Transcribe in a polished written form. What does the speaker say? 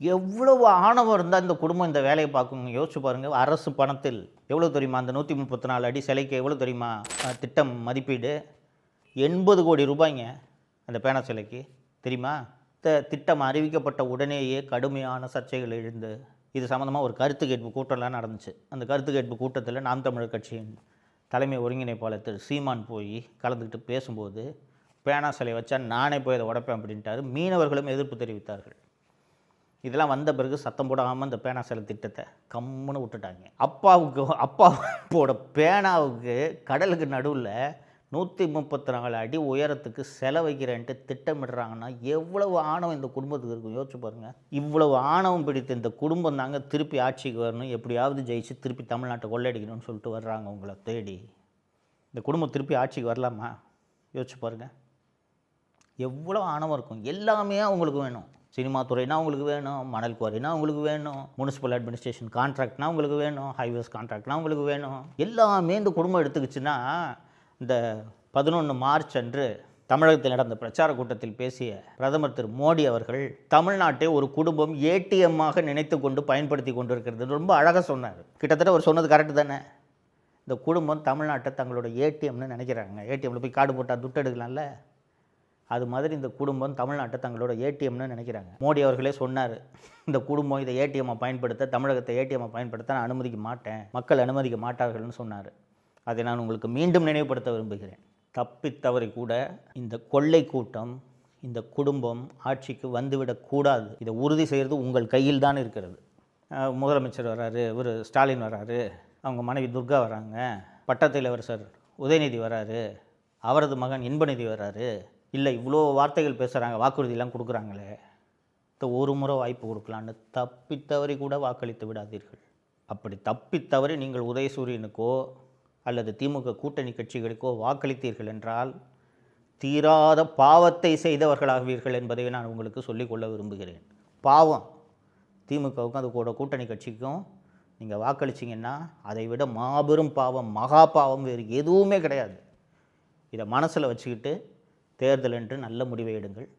எவ்வளவு ஆணவம் இருந்தால் இந்த குடும்பம் இந்த வேலையை பார்க்குங்க. யோசிச்சு பாருங்கள். அரசு பணத்தில் எவ்வளோ தெரியுமா? அந்த 134 அடி சிலைக்கு எவ்வளோ தெரியுமா திட்டம் மதிப்பீடு? 80 கோடி ரூபாய்ங்க அந்த பேனா சிலைக்கு. தெரியுமா? திட்டம் அறிவிக்கப்பட்ட உடனேயே கடுமையான சர்ச்சைகள் எழுந்து இது சம்மந்தமாக ஒரு கருத்து கேட்பு கூட்டம்லாம் நடந்துச்சு. அந்த கருத்து கேட்பு கூட்டத்தில் நாம் தமிழர் கட்சியின் தலைமை ஒருங்கிணைப்பாளர் திரு சீமான் போய் கலந்துக்கிட்டு பேசும்போது, பேனா சிலை வச்சா நானே போய் அதை உடைப்பேன் அப்படின்ட்டார். மீனவர்களும் எதிர்ப்பு தெரிவித்தார்கள். இதெல்லாம் வந்த பிறகு சத்தம் போடாமல் இந்த பேனா சிலை திட்டத்தை கம்முன்னு விட்டுட்டாங்க. அப்பாவோட பேனாவுக்கு கடலுக்கு நடுவில் 134 அடி உயரத்துக்கு செலவைக்கிறேன்ட்டு திட்டமிடுறாங்கன்னா எவ்வளவு ஆணவம் இந்த குடும்பத்துக்கு இருக்கும். யோசிச்சு பாருங்கள். இவ்வளவு ஆணவம் பிடித்த இந்த குடும்பம் தாங்க திருப்பி ஆட்சிக்கு வரணும், எப்படியாவது ஜெயிச்சு திருப்பி தமிழ்நாட்டை கொள்ளையடிக்கணும்னு சொல்லிட்டு வர்றாங்க உங்களை தேடி. இந்த குடும்பம் திருப்பி ஆட்சிக்கு வரலாமா? யோசிச்சு பாருங்கள். எவ்வளோ ஆணவம் இருக்கும். எல்லாமே அவங்களுக்கு வேணும். சினிமா துறைனா அவங்களுக்கு வேணும், மணல் குவாரினா அவங்களுக்கு வேணும், முனிசிபல் அட்மினிஸ்ட்ரேஷன் கான்ட்ராக்ட்னா அவங்களுக்கு வேணும், ஹைவேஸ் கான்ட்ராக்ட்னா அவங்களுக்கு வேணும். எல்லாமே இந்த குடும்பம் எடுத்துக்கிச்சுன்னா, இந்த 11 மார்ச் அன்று தமிழகத்தில் நடந்த பிரச்சார கூட்டத்தில் பேசிய பிரதமர் திரு மோடி அவர்கள் தமிழ்நாட்டை ஒரு குடும்பம் ஏடிஎம்மாக நினைத்து கொண்டு பயன்படுத்தி கொண்டிருக்கிறது ரொம்ப அழகாக சொன்னார். கிட்டத்தட்ட அவர் சொன்னது கரெக்டு தானே. இந்த குடும்பம் தமிழ்நாட்டை தங்களோட ஏடிஎம்னு நினைக்கிறாங்க. ஏடிஎம்மில் போய் கார்டு போட்டால் துட்டு எடுக்கலாம்ல, அது மாதிரி இந்த குடும்பம் தமிழ்நாட்டை தங்களோட ஏடிஎம்னு நினைக்கிறாங்க. மோடி அவர்களே சொன்னார், இந்த குடும்பம் இதை ஏடிஎம்மை பயன்படுத்த, தமிழகத்தை ஏடிஎம்மை பயன்படுத்த நான் அனுமதிக்க மாட்டேன், மக்கள் அனுமதிக்க மாட்டார்கள்னு சொன்னார். அதை நான் உங்களுக்கு மீண்டும் நினைவுபடுத்த விரும்புகிறேன். தப்பித்தவரை கூட இந்த கொள்ளை கூட்டம், இந்த குடும்பம் ஆட்சிக்கு வந்துவிடக்கூடாது. இதை உறுதி செய்கிறது உங்கள் கையில் தான் இருக்கிறது. முதலமைச்சர் வராரு, இவர் ஸ்டாலின் வராரு, அவங்க மனைவி துர்கா வராங்க, பட்டத்து இளவரசர் உதயநிதி வராரு, அவரது மகன் இன்பநிதி வராரு, இல்லை இவ்வளோ வார்த்தைகள் பேசுகிறாங்க, வாக்குறுதியெல்லாம் கொடுக்குறாங்களே, ஒரு முறை வாய்ப்பு கொடுக்கலான்னு தப்பித்தவரை கூட வாக்களித்து விடாதீர்கள். அப்படி தப்பித்தவரை நீங்கள் உதயசூரியனுக்கோ அல்லது திமுக கூட்டணி கட்சிகளுக்கோ வாக்களித்தீர்கள் என்றால் தீராத பாவத்தை செய்தவர்களாகுவீர்கள் என்பதை நான் உங்களுக்கு சொல்லிக்கொள்ள விரும்புகிறேன். பாவம் திமுகவுக்கும் அது கூட கூட்டணி கட்சிக்கும் நீங்கள் வாக்களிச்சிங்கன்னா அதை விட மாபெரும் பாவம், மகா பாவம் வேறு எதுவுமே கிடையாது. இதை மனசில் வச்சுக்கிட்டு தேர்தல் என்று நல்ல முடிவை எடுங்கள்.